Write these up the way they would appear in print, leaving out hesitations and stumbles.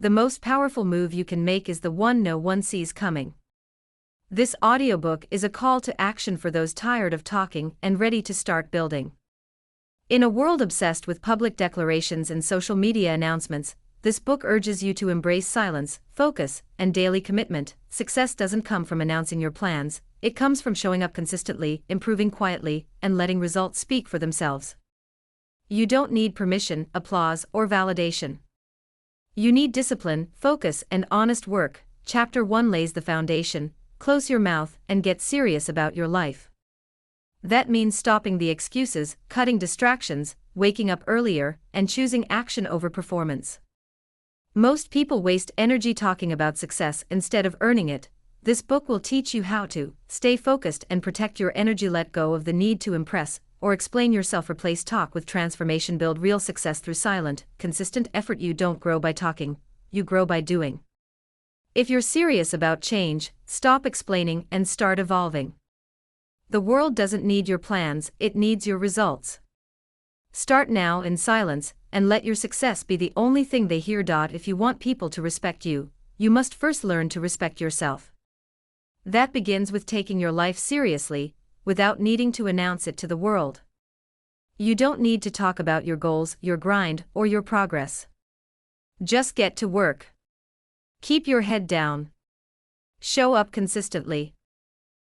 The most powerful move you can make is the one no one sees coming. This audiobook is a call to action for those tired of talking and ready to start building. In a world obsessed with public declarations and social media announcements, this book urges you to embrace silence, focus, and daily commitment. Success doesn't come from announcing your plans, it comes from showing up consistently, improving quietly, and letting results speak for themselves. You don't need permission, applause, or validation. You need discipline, focus, and honest work. Chapter 1 lays the foundation. Close your mouth and get serious about your life. That means stopping the excuses, cutting distractions, waking up earlier, and choosing action over performance. Most people waste energy talking about success instead of earning it. This book will teach you how to stay focused and protect your energy. Let go of the need to impress or explain yourself. Replace talk with transformation. Build real success through silent, consistent effort. You don't grow by talking, you grow by doing. If you're serious about change, stop explaining and start evolving. The world doesn't need your plans, it needs your results. Start now in silence, and let your success be the only thing they hear. If you want people to respect you, you must first learn to respect yourself. That begins with taking your life seriously, without needing to announce it to the world. You don't need to talk about your goals, your grind, or your progress. Just get to work. Keep your head down. Show up consistently.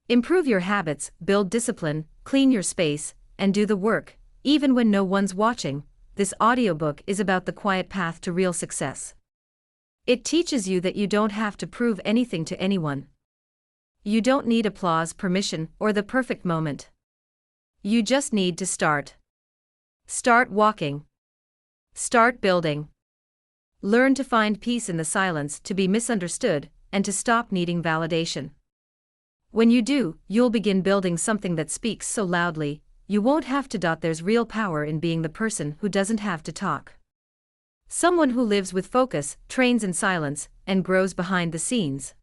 Improve your habits, build discipline, clean your space, and do the work, even when no one's watching. This audiobook is about the quiet path to real success. It teaches you that you don't have to prove anything to anyone. You don't need applause, permission, or the perfect moment. You just need to start. Start walking. Start building. Learn to find peace in the silence, to be misunderstood, and to stop needing validation. When you do, you'll begin building something that speaks so loudly, you won't have to. There's real power in being the person who doesn't have to talk. Someone who lives with focus, trains in silence, and grows behind the scenes.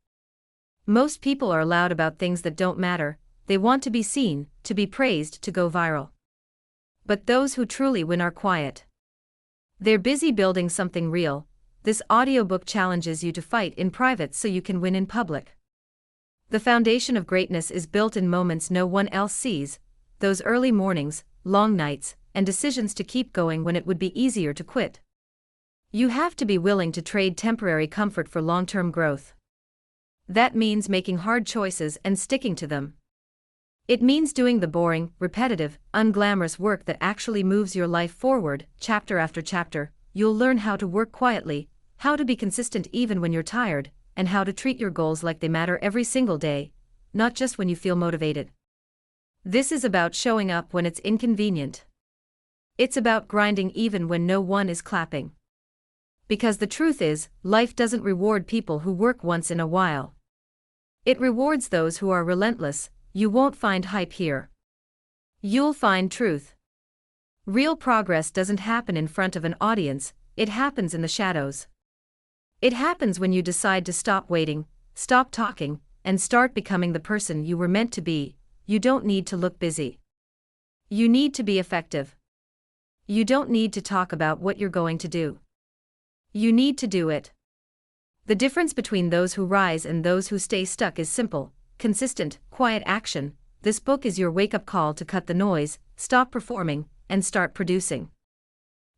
Most people are loud about things that don't matter. They want to be seen, to be praised, to go viral. But those who truly win are quiet. They're busy building something real. This audiobook challenges you to fight in private so you can win in public. The foundation of greatness is built in moments no one else sees, those early mornings, long nights, and decisions to keep going when it would be easier to quit. You have to be willing to trade temporary comfort for long-term growth. That means making hard choices and sticking to them. It means doing the boring, repetitive, unglamorous work that actually moves your life forward. Chapter after chapter, you'll learn how to work quietly, how to be consistent even when you're tired, and how to treat your goals like they matter every single day, not just when you feel motivated. This is about showing up when it's inconvenient. It's about grinding even when no one is clapping. Because the truth is, life doesn't reward people who work once in a while. It rewards those who are relentless. You won't find hype here. You'll find truth. Real progress doesn't happen in front of an audience, it happens in the shadows. It happens when you decide to stop waiting, stop talking, and start becoming the person you were meant to be. You don't need to look busy. You need to be effective. You don't need to talk about what you're going to do. You need to do it. The difference between those who rise and those who stay stuck is simple: consistent, quiet action. This book is your wake-up call to cut the noise, stop performing, and start producing.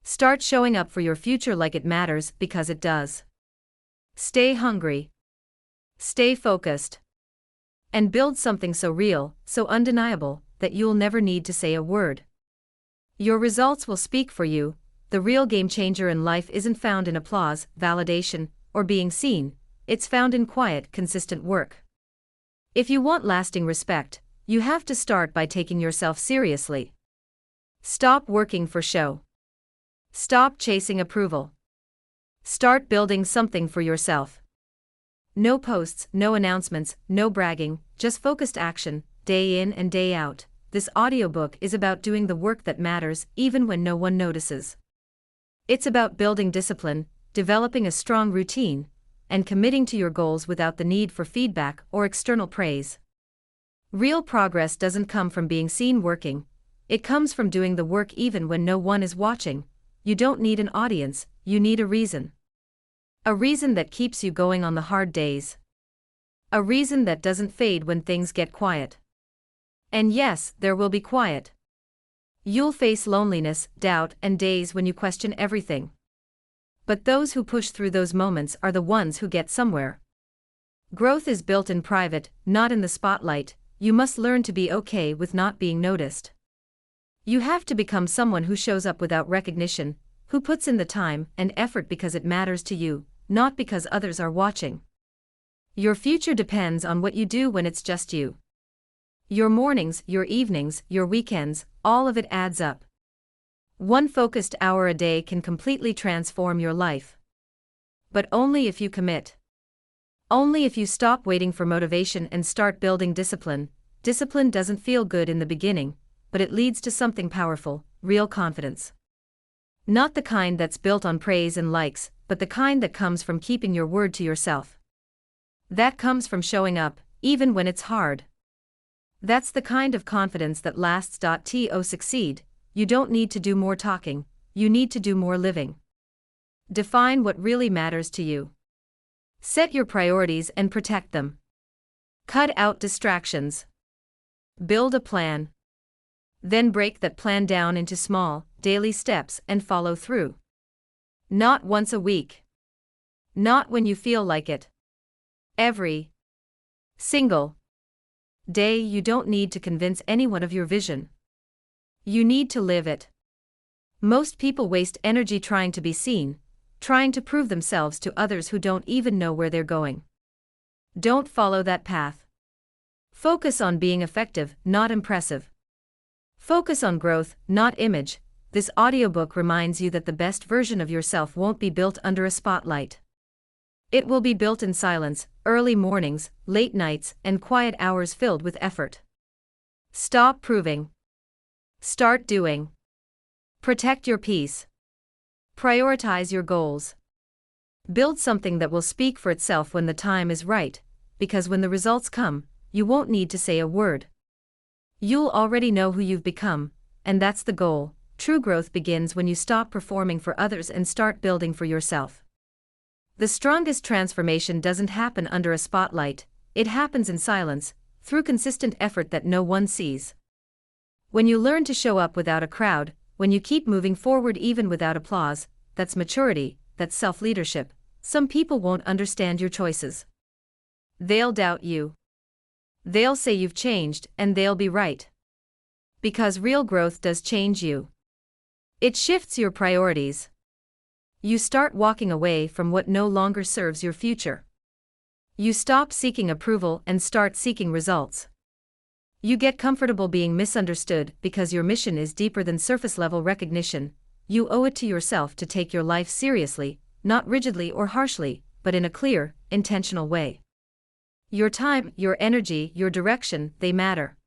Start showing up for your future like it matters, because it does. Stay hungry. Stay focused. And build something so real, so undeniable, that you'll never need to say a word. Your results will speak for you. The real game changer in life isn't found in applause, validation, or being seen. It's found in quiet, consistent work. If you want lasting respect, you have to start by taking yourself seriously. Stop working for show. Stop chasing approval. Start building something for yourself. No posts, no announcements, no bragging, just focused action, day in and day out. This audiobook is about doing the work that matters, even when no one notices. It's about building discipline, developing a strong routine, and committing to your goals without the need for feedback or external praise. Real progress doesn't come from being seen working, it comes from doing the work even when no one is watching. You don't need an audience, you need a reason. A reason that keeps you going on the hard days. A reason that doesn't fade when things get quiet. And yes, there will be quiet. You'll face loneliness, doubt, and days when you question everything. But those who push through those moments are the ones who get somewhere. Growth is built in private, not in the spotlight. You must learn to be okay with not being noticed. You have to become someone who shows up without recognition, who puts in the time and effort because it matters to you, not because others are watching. Your future depends on what you do when it's just you. Your mornings, your evenings, your weekends, all of it adds up. One focused hour a day can completely transform your life. But only if you commit. Only if you stop waiting for motivation and start building discipline. Discipline doesn't feel good in the beginning, but it leads to something powerful, real confidence. Not the kind that's built on praise and likes, but the kind that comes from keeping your word to yourself. That comes from showing up, even when it's hard. That's the kind of confidence that lasts. To succeed, you don't need to do more talking, you need to do more living. Define what really matters to you. Set your priorities and protect them. Cut out distractions. Build a plan. Then break that plan down into small, daily steps and follow through. Not once a week. Not when you feel like it. Every single day. You don't need to convince anyone of your vision. You need to live it. Most people waste energy trying to be seen, trying to prove themselves to others who don't even know where they're going. Don't follow that path. Focus on being effective, not impressive. Focus on growth, not image. This audiobook reminds you that the best version of yourself won't be built under a spotlight. It will be built in silence, early mornings, late nights, and quiet hours filled with effort. Stop proving. Start doing. Protect your peace. Prioritize your goals. Build something that will speak for itself when the time is right, because when the results come, you won't need to say a word. You'll already know who you've become, and that's the goal. True growth begins when you stop performing for others and start building for yourself. The strongest transformation doesn't happen under a spotlight, it happens in silence, through consistent effort that no one sees. When you learn to show up without a crowd, when you keep moving forward even without applause, that's maturity, that's self-leadership. Some people won't understand your choices. They'll doubt you. They'll say you've changed, and they'll be right. Because real growth does change you. It shifts your priorities. You start walking away from what no longer serves your future. You stop seeking approval and start seeking results. You get comfortable being misunderstood because your mission is deeper than surface-level recognition. You owe it to yourself to take your life seriously, not rigidly or harshly, but in a clear, intentional way. Your time, your energy, your direction, they matter.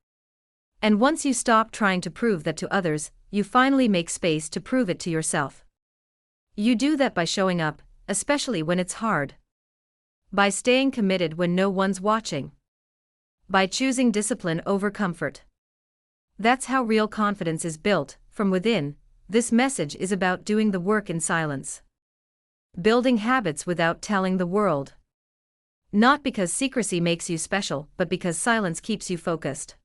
And once you stop trying to prove that to others, you finally make space to prove it to yourself. You do that by showing up, especially when it's hard. By staying committed when no one's watching. By choosing discipline over comfort. That's how real confidence is built, from within. This message is about doing the work in silence. Building habits without telling the world. Not because secrecy makes you special, but because silence keeps you focused.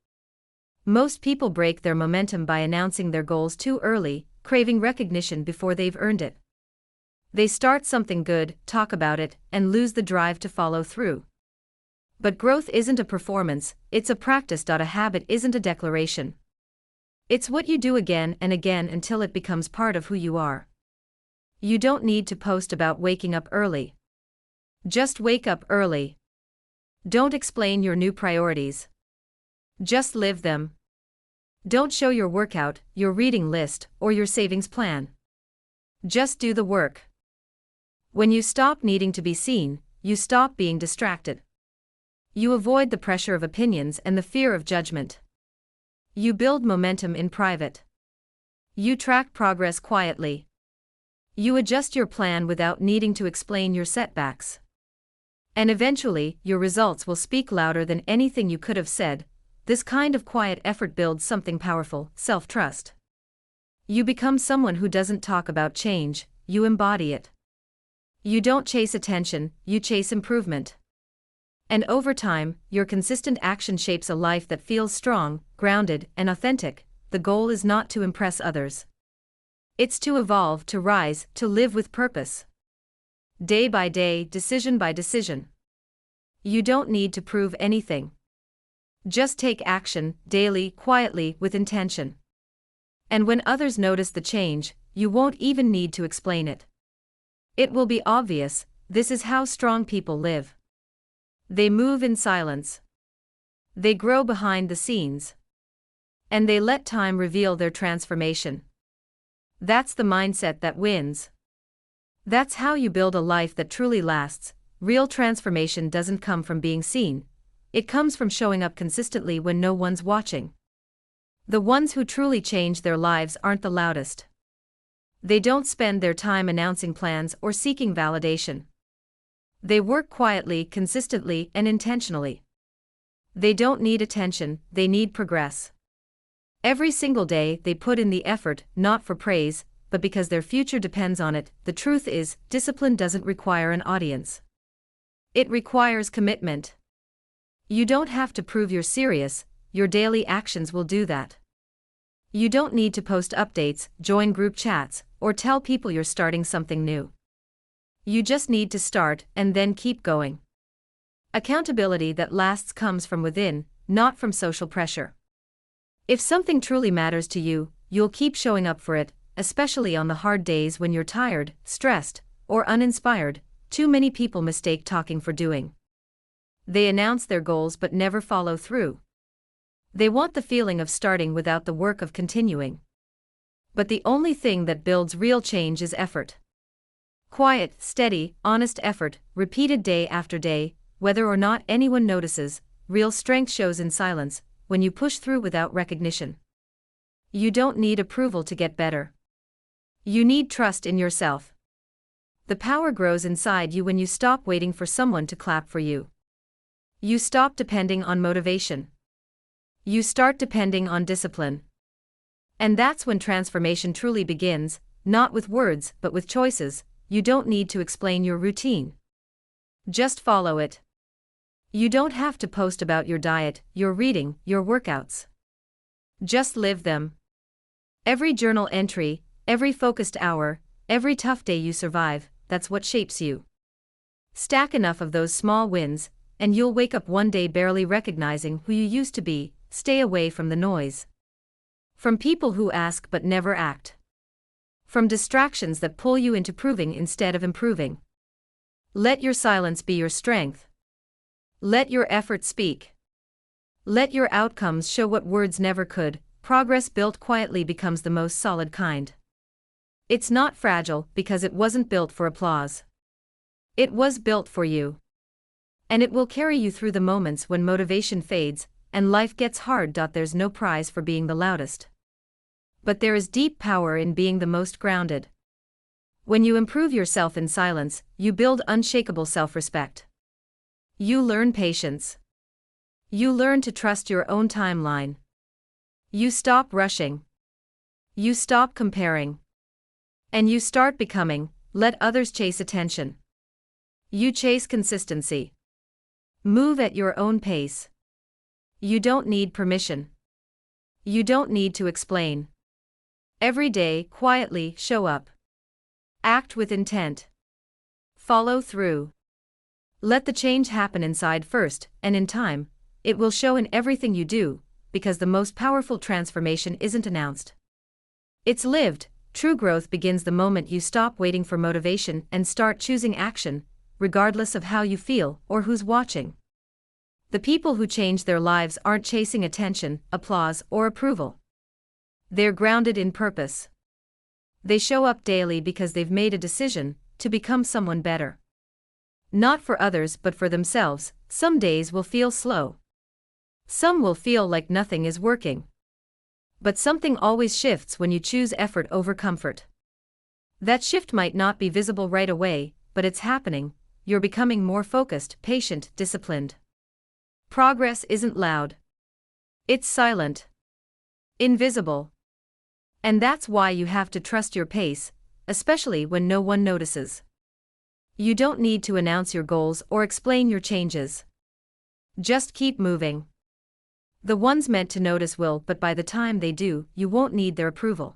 Most people break their momentum by announcing their goals too early, craving recognition before they've earned it. They start something good, talk about it, and lose the drive to follow through. But growth isn't a performance, it's a practice. A habit isn't a declaration. It's what you do again and again until it becomes part of who you are. You don't need to post about waking up early. Just wake up early. Don't explain your new priorities. Just live them. Don't show your workout, your reading list, or your savings plan. Just do the work. When you stop needing to be seen, you stop being distracted. You avoid the pressure of opinions and the fear of judgment. You build momentum in private. You track progress quietly. You adjust your plan without needing to explain your setbacks. And eventually, your results will speak louder than anything you could have said. This kind of quiet effort builds something powerful, self-trust. You become someone who doesn't talk about change, you embody it. You don't chase attention, you chase improvement. And over time, your consistent action shapes a life that feels strong, grounded, and authentic. The goal is not to impress others. It's to evolve, to rise, to live with purpose. Day by day, decision by decision. You don't need to prove anything. Just take action, daily, quietly, with intention. And when others notice the change, you won't even need to explain it. It will be obvious. This is how strong people live. They move in silence. They grow behind the scenes. And they let time reveal their transformation. That's the mindset that wins. That's how you build a life that truly lasts. Real transformation doesn't come from being seen. It comes from showing up consistently when no one's watching. The ones who truly change their lives aren't the loudest. They don't spend their time announcing plans or seeking validation. They work quietly, consistently, and intentionally. They don't need attention, they need progress. Every single day they put in the effort, not for praise, but because their future depends on it. The truth is, discipline doesn't require an audience. It requires commitment. You don't have to prove you're serious, your daily actions will do that. You don't need to post updates, join group chats, or tell people you're starting something new. You just need to start and then keep going. Accountability that lasts comes from within, not from social pressure. If something truly matters to you, you'll keep showing up for it, especially on the hard days when you're tired, stressed, or uninspired. Too many people mistake talking for doing. They announce their goals but never follow through. They want the feeling of starting without the work of continuing. But the only thing that builds real change is effort. Quiet, steady, honest effort, repeated day after day, whether or not anyone notices. Real strength shows in silence, when you push through without recognition. You don't need approval to get better. You need trust in yourself. The power grows inside you when you stop waiting for someone to clap for you. You stop depending on motivation. You start depending on discipline. And that's when transformation truly begins, not with words but with choices. You don't need to explain your routine. Just follow it. You don't have to post about your diet, your reading, your workouts. Just live them. Every journal entry, every focused hour, every tough day you survive, that's what shapes you. Stack enough of those small wins, and you'll wake up one day barely recognizing who you used to be. Stay away from the noise. From people who ask but never act. From distractions that pull you into proving instead of improving. Let your silence be your strength. Let your effort speak. Let your outcomes show what words never could. Progress built quietly becomes the most solid kind. It's not fragile because it wasn't built for applause. It was built for you. And it will carry you through the moments when motivation fades and life gets hard. There's no prize for being the loudest. But there is deep power in being the most grounded. When you improve yourself in silence, you build unshakable self-respect. You learn patience. You learn to trust your own timeline. You stop rushing. You stop comparing. And you start becoming. Let others chase attention. You chase consistency. Move at your own pace. You don't need permission. You don't need to explain. Every day, quietly, show up. Act with intent. Follow through. Let the change happen inside first, and in time, it will show in everything you do, because the most powerful transformation isn't announced. It's lived. True growth begins the moment you stop waiting for motivation and start choosing action, regardless of how you feel or who's watching. The people who change their lives aren't chasing attention, applause, or approval. They're grounded in purpose. They show up daily because they've made a decision to become someone better. Not for others but for themselves. Some days will feel slow. Some will feel like nothing is working. But something always shifts when you choose effort over comfort. That shift might not be visible right away, but it's happening. You're becoming more focused, patient, disciplined. Progress isn't loud. It's silent. Invisible. And that's why you have to trust your pace, especially when no one notices. You don't need to announce your goals or explain your changes. Just keep moving. The ones meant to notice will, but by the time they do, you won't need their approval.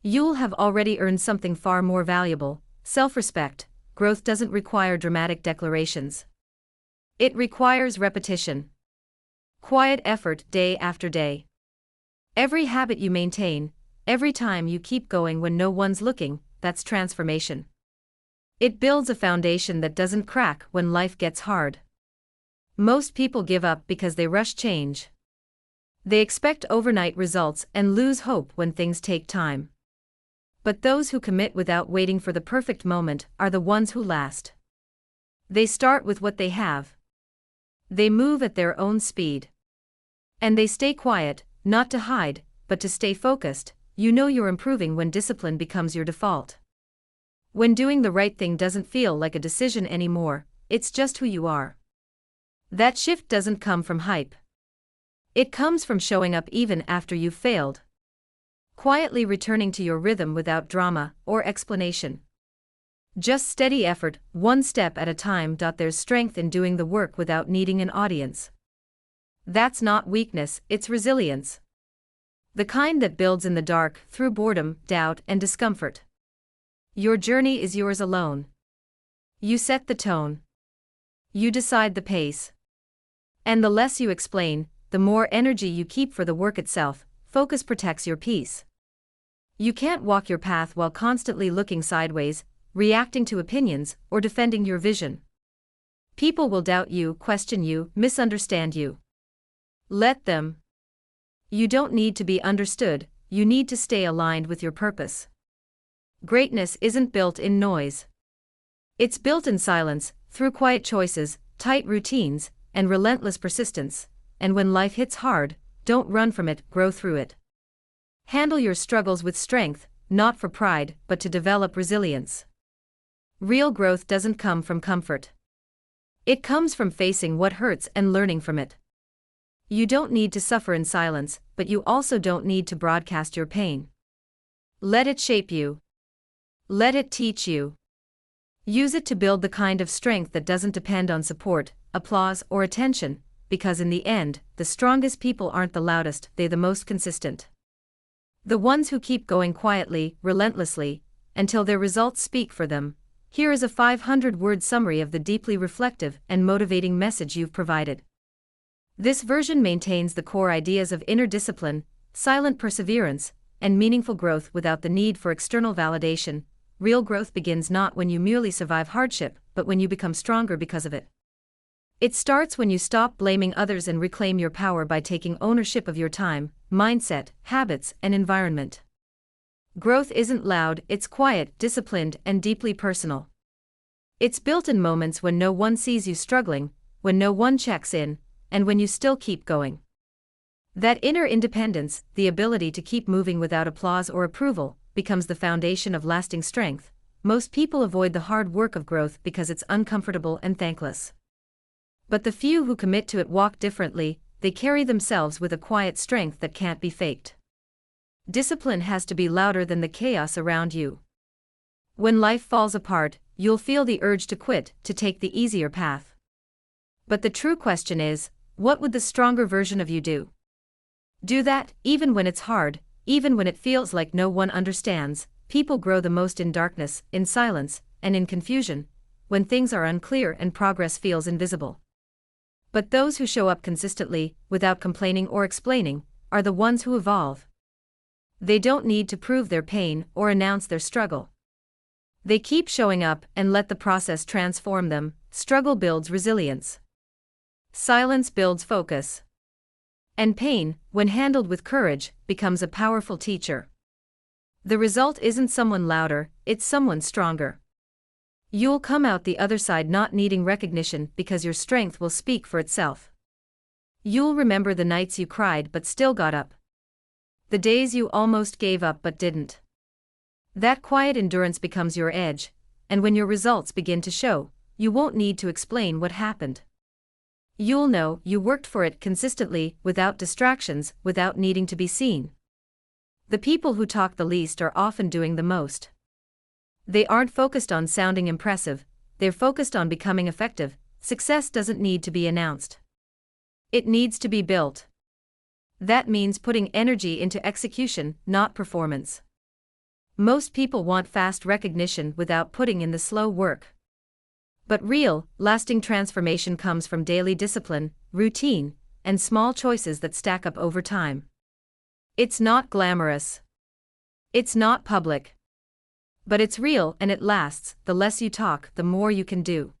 You'll have already earned something far more valuable: self-respect. Growth doesn't require dramatic declarations. It requires repetition. Quiet effort day after day. Every habit you maintain, every time you keep going when no one's looking, that's transformation. It builds a foundation that doesn't crack when life gets hard. Most people give up because they rush change. They expect overnight results and lose hope when things take time. But those who commit without waiting for the perfect moment are the ones who last. They start with what they have. They move at their own speed. And they stay quiet, not to hide, but to stay focused. You know you're improving when discipline becomes your default. When doing the right thing doesn't feel like a decision anymore, it's just who you are. That shift doesn't come from hype. It comes from showing up even after you've failed. Quietly returning to your rhythm without drama or explanation. Just steady effort, one step at a time. There's strength in doing the work without needing an audience. That's not weakness, it's resilience. The kind that builds in the dark through boredom, doubt, and discomfort. Your journey is yours alone. You set the tone. You decide the pace. And the less you explain, the more energy you keep for the work itself. Focus protects your peace. You can't walk your path while constantly looking sideways, reacting to opinions, or defending your vision. People will doubt you, question you, misunderstand you. Let them. You don't need to be understood, you need to stay aligned with your purpose. Greatness isn't built in noise. It's built in silence, through quiet choices, tight routines, and relentless persistence. And when life hits hard, don't run from it, grow through it. Handle your struggles with strength, not for pride, but to develop resilience. Real growth doesn't come from comfort. It comes from facing what hurts and learning from it. You don't need to suffer in silence, but you also don't need to broadcast your pain. Let it shape you. Let it teach you. Use it to build the kind of strength that doesn't depend on support, applause, or attention, because in the end, the strongest people aren't the loudest, they're the most consistent. The ones who keep going quietly, relentlessly, until their results speak for them. Here is a 500-word summary of the deeply reflective and motivating message you've provided. This version maintains the core ideas of inner discipline, silent perseverance, and meaningful growth without the need for external validation. Real growth begins not when you merely survive hardship, but when you become stronger because of it. It starts when you stop blaming others and reclaim your power by taking ownership of your time, mindset, habits, and environment. Growth isn't loud, it's quiet, disciplined, and deeply personal. It's built in moments when no one sees you struggling, when no one checks in, and when you still keep going. That inner independence, the ability to keep moving without applause or approval, becomes the foundation of lasting strength. Most people avoid the hard work of growth because it's uncomfortable and thankless. But the few who commit to it walk differently, they carry themselves with a quiet strength that can't be faked. Discipline has to be louder than the chaos around you. When life falls apart, you'll feel the urge to quit, to take the easier path. But the true question is, what would the stronger version of you do? Do that, even when it's hard, even when it feels like no one understands. People grow the most in darkness, in silence, and in confusion, when things are unclear and progress feels invisible. But those who show up consistently, without complaining or explaining, are the ones who evolve. They don't need to prove their pain or announce their struggle. They keep showing up and let the process transform them. Struggle builds resilience. Silence builds focus. And pain, when handled with courage, becomes a powerful teacher. The result isn't someone louder, it's someone stronger. You'll come out the other side not needing recognition because your strength will speak for itself. You'll remember the nights you cried but still got up. The days you almost gave up but didn't. That quiet endurance becomes your edge, and when your results begin to show, you won't need to explain what happened. You'll know you worked for it consistently, without distractions, without needing to be seen. The people who talk the least are often doing the most. They aren't focused on sounding impressive, they're focused on becoming effective. Success doesn't need to be announced. It needs to be built. That means putting energy into execution, not performance. Most people want fast recognition without putting in the slow work. But real, lasting transformation comes from daily discipline, routine, and small choices that stack up over time. It's not glamorous. It's not public. But it's real and it lasts. The less you talk, the more you can do.